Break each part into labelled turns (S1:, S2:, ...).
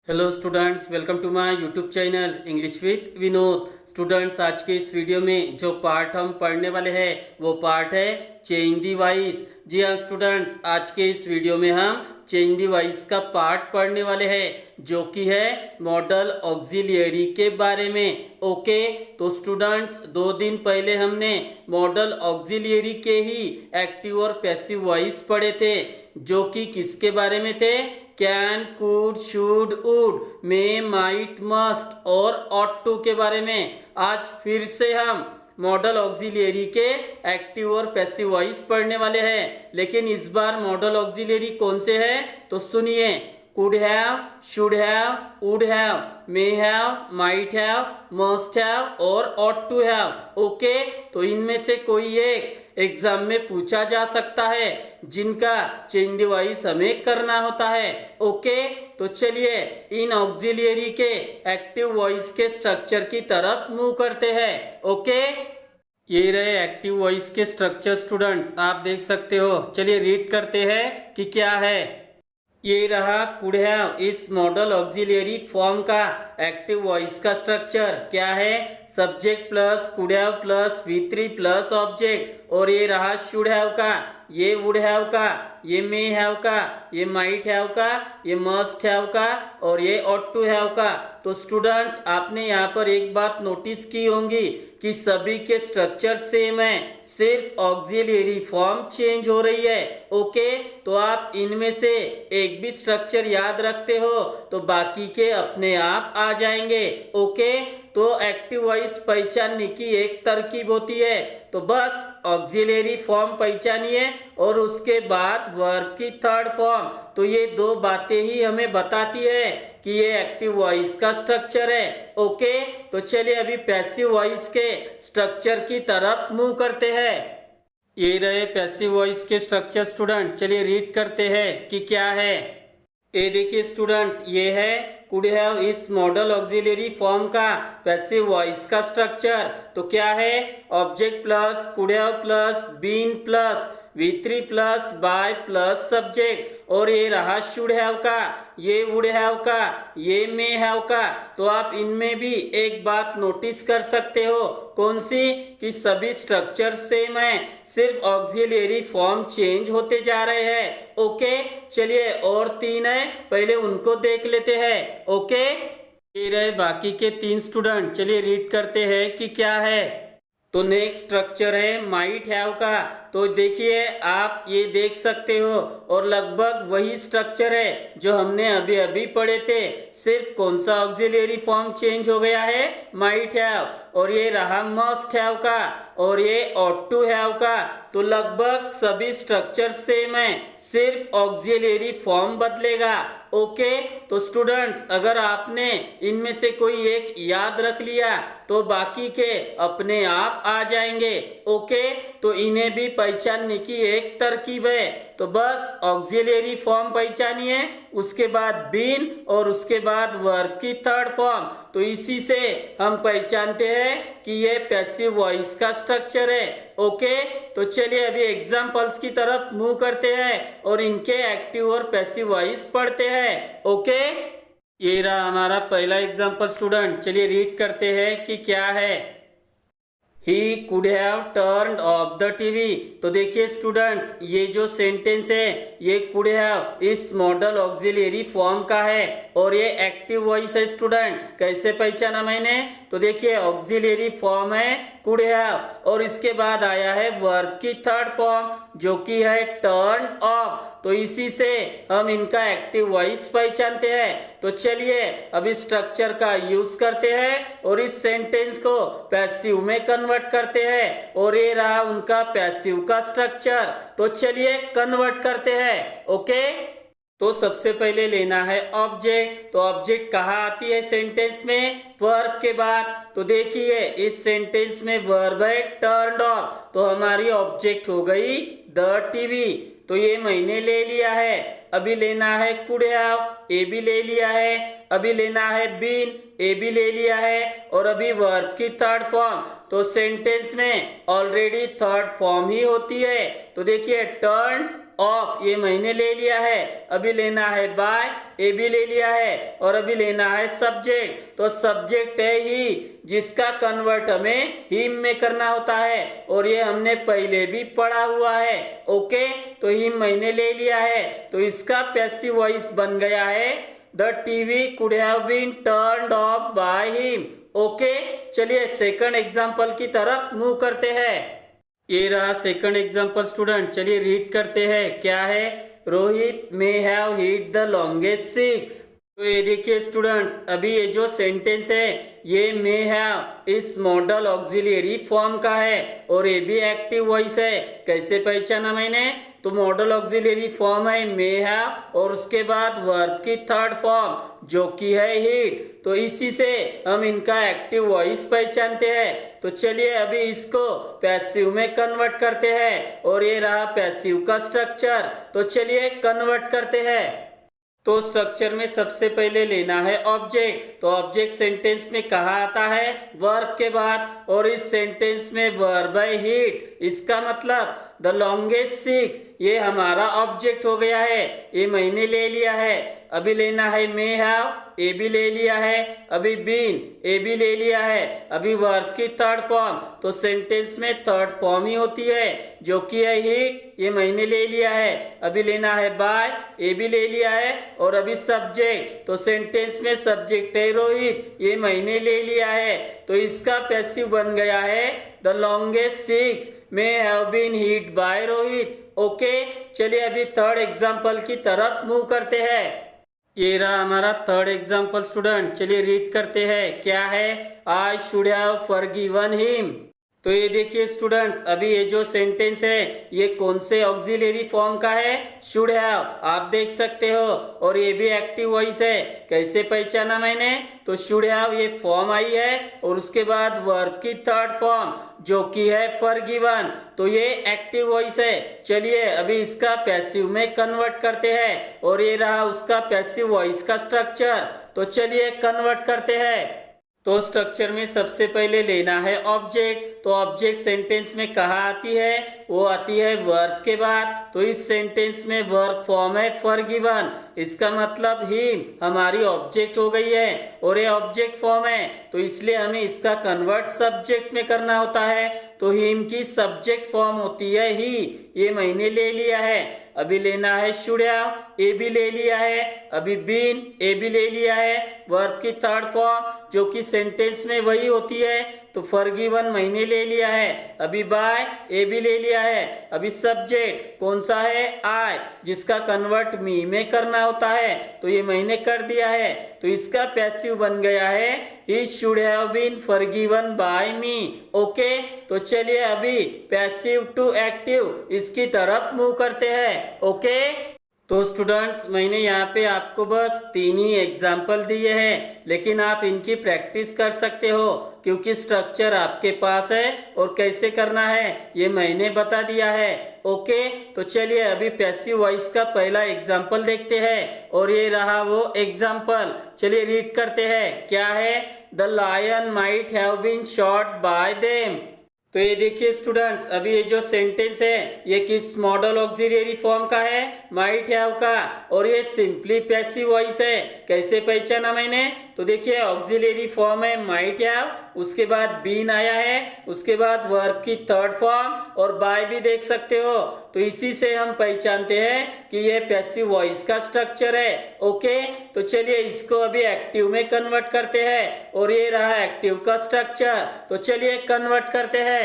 S1: Hello students, welcome to my YouTube channel English with Vinod. Students, आज के इस video में जो पार्ट हम पढ़ने वाले हैं वो पार्ट है चेंज द वॉइस। जी हाँ स्टूडेंट्स, आज के इस वीडियो में हम चेंज द वॉइस का पार्ट पढ़ने वाले हैं जो कि है मॉडल ऑक्सिलियरी के बारे में। ओके, तो स्टूडेंट्स 2 दिन पहले हमने मॉडल ऑक्सिलियरी के ही एक्टिव और पैसिव वॉइस पढ़े थे जो कि किसके बारे में थे? Can, could, should, would, may, might, must और ऑट टू के बारे में। आज फिर से हम मॉडल ऑक्सिलियरी के एक्टिव और पैसिव वॉइस पढ़ने वाले हैं, लेकिन इस बार मॉडल ऑक्सिलियरी कौन से है तो सुनिए। Could have, should have, would have, may have, might have, must have और ऑट टू हैव। ओके, तो इनमें से कोई एक एग्जाम में पूछा जा सकता है जिनका चेंज द वॉइस हमें करना होता है। ओके, तो चलिए इन ऑक्सिलियरी के एक्टिव वॉइस के स्ट्रक्चर की तरफ मूव करते हैं। ओके, ये रहे एक्टिव वॉइस के स्ट्रक्चर स्टूडेंट्स, आप देख सकते हो। चलिए रीड करते हैं कि क्या है। ये रहा कुड हैव, इस मॉडल ऑक्सिलियरी फॉर्म का एक्टिव वॉइस का स्ट्रक्चर क्या है? Subject plus could have plus V3 plus object. और ये रहा शुड हैव का, ये वुड हैव का, ये मे हैव का, ये माइट हैव का, ये मस्ट हैव का और ये ऑट टू हैव का। तो स्टूडेंट्स, आपने यहाँ पर एक बात नोटिस की होंगी कि सभी के स्ट्रक्चर सेम है, सिर्फ ऑक्सिलियरी फॉर्म चेंज हो रही है। ओके, तो आप इनमें से एक भी स्ट्रक्चर याद रखते हो तो बाकी के अपने आप आ जाएंगे। ओके, तो एक्टिव वॉइस पहचानने की एक तरकीब होती है, तो बस ऑक्सिलियरी फॉर्म पहचानिए और उसके बाद वर्ब की थर्ड फॉर्म। तो ये दो बातें ही हमें बताती है कि ये एक्टिव वॉइस का स्ट्रक्चर है। ओके, तो चलिए अभी पैसिव वॉइस के स्ट्रक्चर की तरफ मूव करते हैं। ये रहे पैसिव वॉइस के स्ट्रक्चर स्टूडेंट, चलिए रीड करते हैं कि क्या है। ये देखिए स्टूडेंट्स, ये है कुड हैव, इस मॉडल ऑक्सिलियरी फॉर्म का पैसिव वॉइस का स्ट्रक्चर। तो क्या है? Object plus could have plus been plus V3 plus by plus subject. और ये रहा शुड हैव का, ये वुड हैव का, ये मे हैव का। तो आप इनमें भी एक बात नोटिस कर सकते हो, कौन सी? कि सभी स्ट्रक्चर सेम है, सिर्फ ऑक्सिलियरी फॉर्म चेंज होते जा रहे हैं। ओके, चलिए और 3 है, पहले उनको देख लेते हैं। ओके, ये रहे बाकी के 3 स्टूडेंट, चलिए रीड करते हैं कि क्या है। तो नेक्स्ट स्ट्रक्चर है माइट हैव का। तो देखिए आप ये देख सकते हो और लगभग वही स्ट्रक्चर है जो हमने अभी अभी पढ़े थे, सिर्फ कौन सा ऑक्सिलियरी फॉर्म चेंज हो गया है? Might have. और ये रहा मस्ट हैव का और ये ऑट टू हैव का। तो लगभग सभी स्ट्रक्चर सेम है, सिर्फ ऑक्सिलियरी फॉर्म बदलेगा। ओके, तो स्टूडेंट्स अगर आपने इनमें से कोई एक याद रख लिया तो बाकी के अपने आप आ जाएंगे। ओके, तो इन्हें भी पहचानने की एक तरकीब है, तो बस ऑक्सिलियरी फॉर्म पहचानिए, उसके बाद बीन और उसके बाद वर्ब की थर्ड फॉर्म। तो इसी से हम पहचानते हैं कि ये पैसिव वॉइस का स्ट्रक्चर है। ओके, तो चलिए अभी एग्जांपल्स की तरफ मूव करते हैं और इनके एक्टिव और पैसिव वॉइस पढ़ते हैं। ओके, ये रहा हमारा पहला एग्जांपल स्टूडेंट, चलिए रीड करते हैं कि क्या है। He could have turned off the TV। तो देखिए स्टूडेंट्स, ये जो सेंटेंस है ये could have इस मॉडल ऑक्सिलियरी फॉर्म का है और ये एक्टिव वॉइस है स्टूडेंट। कैसे पहचाना मैंने? तो देखिए ऑक्सिलियरी फॉर्म है कुड हैव और इसके बाद आया है वर्ब की थर्ड फॉर्म जो कि है टर्न ऑफ। तो इसी से हम इनका एक्टिव वॉइस पहचानते हैं। तो चलिए अभी स्ट्रक्चर का यूज करते हैं और इस सेंटेंस को पैसिव में कन्वर्ट करते हैं और ये रहा उनका पैसिव का स्ट्रक्चर। तो चलिए कन्वर्ट करते हैं। ओके, तो सबसे पहले लेना है ऑब्जेक्ट। तो ऑब्जेक्ट कहाँ आती है सेंटेंस में? वर्ब के बाद। तो देखिए इस सेंटेंस में वर्ब है टर्न्ड ऑफ, तो हमारी ऑब्जेक्ट हो गई द टीवी। तो ये मैंने ले लिया है। अभी लेना है कुड हैव, ए भी ले लिया है। अभी लेना है बीन, ए भी ले लिया है। और अभी वर्ब की थर्ड फॉर्म। तो सेंटेंस में ऑलरेडी थर्ड फॉर्म ही होती है। तो देखिए टर्न ऑफ, ये मैंने ले लिया है। अभी लेना है बाय, ए भी ले लिया है। और अभी लेना है सब्जेक्ट, तो सब्जेक्ट है ही, जिसका कन्वर्ट हमें हिम में करना होता है और ये हमने पहले भी पढ़ा हुआ है। ओके, तो हिम मैंने ले लिया है, तो इसका पैसिव वॉइस बन गया है the TV could have been turned off by him. Okay, चलिए सेकंड एग्जांपल की तरफ मूव करते हैं। ये रहा सेकंड एग्जांपल स्टूडेंट, चलिए रीड करते हैं। क्या है? Rohit may have hit the longest six. तो ये देखिए स्टूडेंट्स, अभी ये जो सेंटेंस है ये मे हैव इस मॉडल ऑक्सिलियरी फॉर्म का है और ये भी एक्टिव वॉइस है। कैसे पहचाना मैंने? तो मॉडल ऑक्सिलियरी फॉर्म है मे हैव और उसके बाद वर्ब की थर्ड फॉर्म जो कि है हिट, तो इसी से हम इनका एक्टिव वॉइस पहचानते हैं। तो चलिए अभी इसको पैसिव में कन्वर्ट करते हैं और ये रहा पैसिव का स्ट्रक्चर। तो चलिए कन्वर्ट करते हैं। तो स्ट्रक्चर में सबसे पहले लेना है ऑब्जेक्ट। तो ऑब्जेक्ट सेंटेंस में कहाँ आता है? वर्ब के बाद, और इस सेंटेंस में वर्ब है हिट। इसका मतलब द लॉन्गेस्ट सिक्स, ये हमारा ऑब्जेक्ट हो गया है, ये मैंने ले लिया है। अभी लेना है मे हैव, ए भी ले लिया है। अभी बीन, ए भी ले लिया है। अभी वर्ब की थर्ड फॉर्म, तो सेंटेंस में थर्ड फॉर्म ही होती है जो कि है हिट, ये मैंने ले लिया है। अभी लेना है बाय, ए भी ले लिया है। और अभी सब्जेक्ट, तो सेंटेंस में सब्जेक्ट है रोहित, ये मैंने ले लिया है। तो इसका पैसिव बन गया है the longest six may have been hit by Rohit. Okay, चलिए अभी थर्ड एग्जाम्पल की तरफ मूव करते हैं। ये रहा हमारा थर्ड एग्जाम्पल स्टूडेंट, चलिए रीड करते हैं। क्या है? I should have forgiven him. तो ये देखिए स्टूडेंट्स, अभी ये जो सेंटेंस है ये कौन से ऑक्सिलियरी फॉर्म का है? शुड हैव, आप देख सकते हो। और ये भी एक्टिव वॉइस है। कैसे पहचाना मैंने? तो शुड हैव ये फॉर्म आई है और उसके बाद वर्ब की थर्ड फॉर्म जो कि है फॉरगिवन, तो ये एक्टिव वॉइस है। चलिए अभी इसका पैसिव में कन्वर्ट करते हैं और ये रहा उसका पैसिव वॉइस का स्ट्रक्चर। तो चलिए कन्वर्ट करते हैं। तो स्ट्रक्चर में सबसे पहले लेना है ऑब्जेक्ट। तो ऑब्जेक्ट सेंटेंस में कहाँ आती है? वो आती है वर्ब के बाद। तो इस सेंटेंस में वर्ब फॉर्म है फॉरगिवन, इसका मतलब हिम हमारी ऑब्जेक्ट हो गई है और ये ऑब्जेक्ट फॉर्म है, तो इसलिए हमें इसका कन्वर्ट सब्जेक्ट में करना होता है। तो हिम की सब्जेक्ट फॉर्म होती है ही, ये मैंने ले लिया है। अभी लेना है शुड हैव, ए भी ले लिया है। अभी बीन, ए भी ले लिया है। वर्ब की थर्ड फॉर्म जो कि सेंटेंस में वही होती है, तो फॉरगिवन मैंने ले लिया है। अभी बाय, ए भी ले लिया है। अभी सब्जेक्ट कौन सा है? आई, जिसका कन्वर्ट मी में करना होता है, तो ये मैंने कर दिया है। तो इसका पैसिव बन गया है he should have been forgiven by me. Okay, तो चलिए अभी पैसिव टू एक्टिव इसकी तरफ मूव करते हैं। ओके, तो स्टूडेंट्स मैंने यहाँ पे आपको बस 3 ही एग्जाम्पल दिए हैं, लेकिन आप इनकी प्रैक्टिस कर सकते हो क्योंकि स्ट्रक्चर आपके पास है और कैसे करना है ये मैंने बता दिया है। ओके, तो चलिए अभी पैसिव वॉइस का पहला एग्जाम्पल देखते हैं और ये रहा वो एग्जाम्पल। चलिए रीड करते हैं। क्या है? The lion might have been shot by them. तो ये देखिए स्टूडेंट्स, अभी ये जो सेंटेंस है ये किस मॉडल ऑक्सिलियरी फॉर्म का है? माइट हैव का, और ये सिंपली पैसिव वॉइस है। कैसे पहचाना मैंने? तो देखिए ऑक्सिलियरी फॉर्म है माइट हैव, उसके बाद बीन आया है, उसके बाद वर्ब की थर्ड फॉर्म और बाय भी देख सकते हो। तो इसी से हम पहचानते हैं कि ये पैसिव वॉइस का स्ट्रक्चर है। ओके, तो चलिए इसको अभी एक्टिव में कन्वर्ट करते हैं और ये रहा एक्टिव का स्ट्रक्चर। तो चलिए कन्वर्ट करते हैं।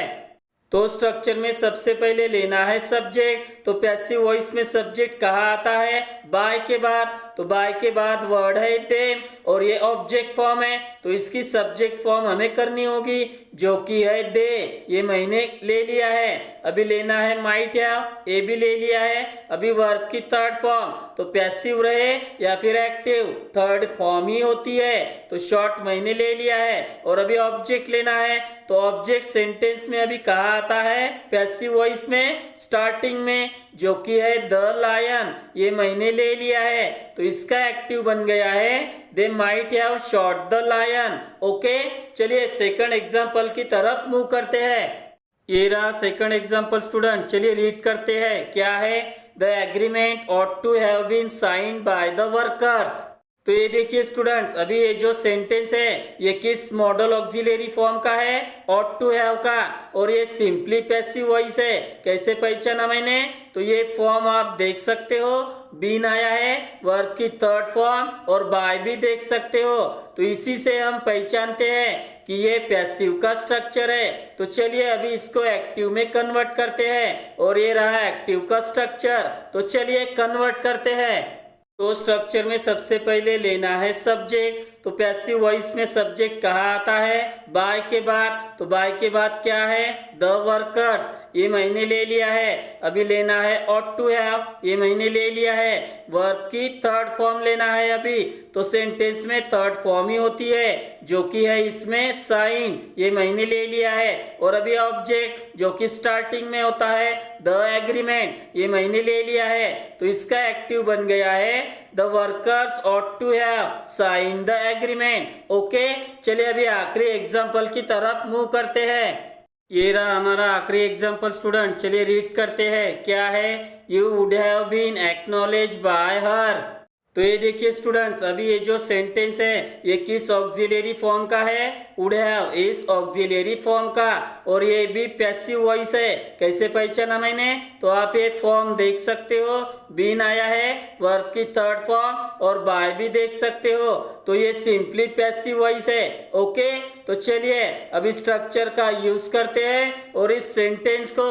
S1: तो स्ट्रक्चर में सबसे पहले लेना है सब्जेक्ट। तो पैसिव वॉइस में सब्जेक्ट कहाँ आता है? बाय के बाद। तो बाय के बाद वर्ड है देम और ये ऑब्जेक्ट फॉर्म है, तो इसकी सब्जेक्ट फॉर्म हमें करनी होगी जो कि है दे, ये मैंने ले लिया है। अभी लेना है माइट हैव, ए भी ले लिया है। अभी वर्ब की थर्ड फॉर्म, तो पैसिव रहे या फिर एक्टिव, थर्ड फॉर्म ही होती है, तो शॉर्ट मैंने ले लिया है। और अभी ऑब्जेक्ट लेना है, तो ऑब्जेक्ट सेंटेंस में अभी कहाँ आता है? पैसिव वॉइस में स्टार्टिंग में जो कि है द लायन, ये मैंने ले लिया है। तो इसका एक्टिव बन गया है they might have shot the lion. Okay, चलिए सेकंड एग्जांपल की तरफ मूव करते हैं। ये रहा सेकंड एग्जांपल स्टूडेंट, चलिए रीड करते हैं। क्या है? The agreement ought to have been signed by the workers. तो ये देखिए स्टूडेंट्स, अभी ये जो सेंटेंस है ये किस मॉडल ऑक्सिलरी फॉर्म का है? ऑट टू हैव का। और ये सिंपली पैसिव वॉइस है। कैसे पहचाना मैंने? तो ये फॉर्म आप देख सकते हो, बीन आया है, वर्ब की थर्ड फॉर्म, और बाय भी देख सकते हो। तो इसी से हम पहचानते हैं कि ये पैसिव का स्ट्रक्चर है। तो चलिए अभी इसको एक्टिव में कन्वर्ट करते हैं, और ये रहा एक्टिव का स्ट्रक्चर। तो चलिए कन्वर्ट करते हैं। तो स्ट्रक्चर में सबसे पहले लेना है सब्जेक्ट। तो पैसिव वॉइस में सब्जेक्ट कहाँ आता है? बाय के बाद। तो बाय के बाद क्या है? द वर्कर्स, ये मैंने ले लिया है। अभी लेना है ऑट टू हैव, ये मैंने ले लिया है। वर्ब की थर्ड फॉर्म लेना है अभी। तो सेंटेंस में थर्ड फॉर्म ही होती है, जो कि है इसमें साइन, ये मैंने ले लिया है। और अभी ऑब्जेक्ट जो कि स्टार्टिंग में होता है द एग्रीमेंट, ये मैंने ले लिया है। तो इसका एक्टिव बन गया है the workers ought to have sign the agreement. Okay, चलिए अभी आखिरी एग्जाम्पल की तरफ मूव करते हैं। ये रहा हमारा आखिरी एग्जाम्पल स्टूडेंट। चलिए रीड करते हैं। क्या है? You would have been acknowledged by her. तो ये देखिए स्टूडेंट्स, अभी ये जो सेंटेंस है ये किस ऑक्सिलरी फॉर्म का है? वुड हैव, इस ऑक्सिलरी फॉर्म का। और ये भी पैसिव वॉइस है। कैसे पहचाना मैंने? तो आप ये फॉर्म देख सकते हो, बीन आया है, वर्ब की थर्ड फॉर्म, और बाय भी देख सकते हो। तो ये सिंपली पैसिव वॉइस है। ओके, तो चलिए अभी स्ट्रक्चर का यूज करते हैं और इस सेंटेंस को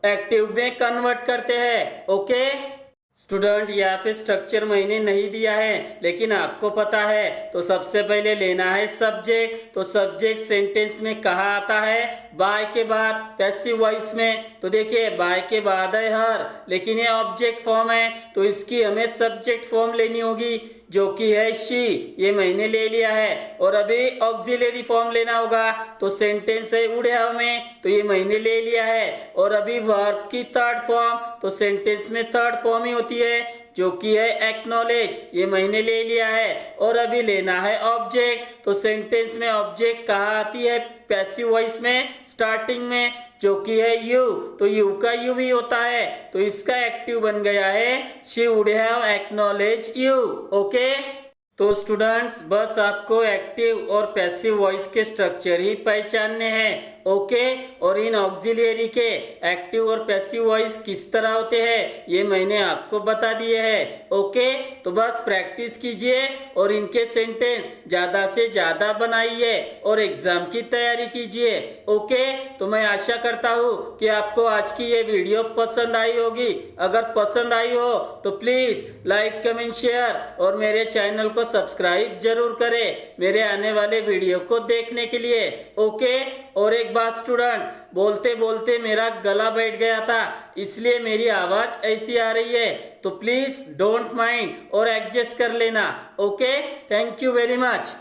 S1: एक्टिव में कन्वर्ट करते हैं। ओके स्टूडेंट, यहाँ पे स्ट्रक्चर मैंने नहीं दिया है, लेकिन आपको पता है। तो सबसे पहले लेना है सब्जेक्ट। तो सब्जेक्ट सेंटेंस में कहाँ आता है? बाय के बाद, पैसिव वॉइस में। तो देखिए बाय के बाद है हर, लेकिन ये ऑब्जेक्ट फॉर्म है, तो इसकी हमें सब्जेक्ट फॉर्म लेनी होगी, जो कि है शी, ये मैंने ले लिया है। और अभी ऑक्सिलरी फॉर्म लेना होगा। तो सेंटेंस है वुड हैव में, तो ये मैंने ले लिया है। और अभी वर्ब की थर्ड फॉर्म, तो सेंटेंस में थर्ड फॉर्म ही होती है, जो कि है एक्नॉलेज, ये मैंने ले लिया है। और अभी लेना है ऑब्जेक्ट। तो सेंटेंस में ऑब्जेक्ट कहाँ आती है? पैसिव वॉइस में, स्टार्टिंग में, जो कि है यू। तो यू का यू भी होता है, तो इसका एक्टिव बन गया है she would have acknowledge you. Okay, तो स्टूडेंट्स बस आपको एक्टिव और पैसिव वॉइस के स्ट्रक्चर ही पहचानने हैं। ओके, और इन ऑक्सिलरी के एक्टिव और पैसिव वॉइस किस तरह होते हैं ये मैंने आपको बता दिए हैं। ओके, तो बस प्रैक्टिस कीजिए और इनके सेंटेंस ज्यादा से ज्यादा बनाइए और एग्जाम की तैयारी कीजिए। ओके, तो मैं आशा करता हूँ कि आपको आज की ये वीडियो पसंद आई होगी। अगर पसंद आई हो तो प्लीज लाइक, कमेंट, शेयर और मेरे चैनल को सब्सक्राइब जरूर करें मेरे आने वाले वीडियो को देखने के लिए। ओके, और एक बात स्टूडेंट्स, बोलते बोलते मेरा गला बैठ गया था, इसलिए मेरी आवाज ऐसी आ रही है, तो प्लीज डोंट माइंड और एडजस्ट कर लेना। Okay, thank you very much.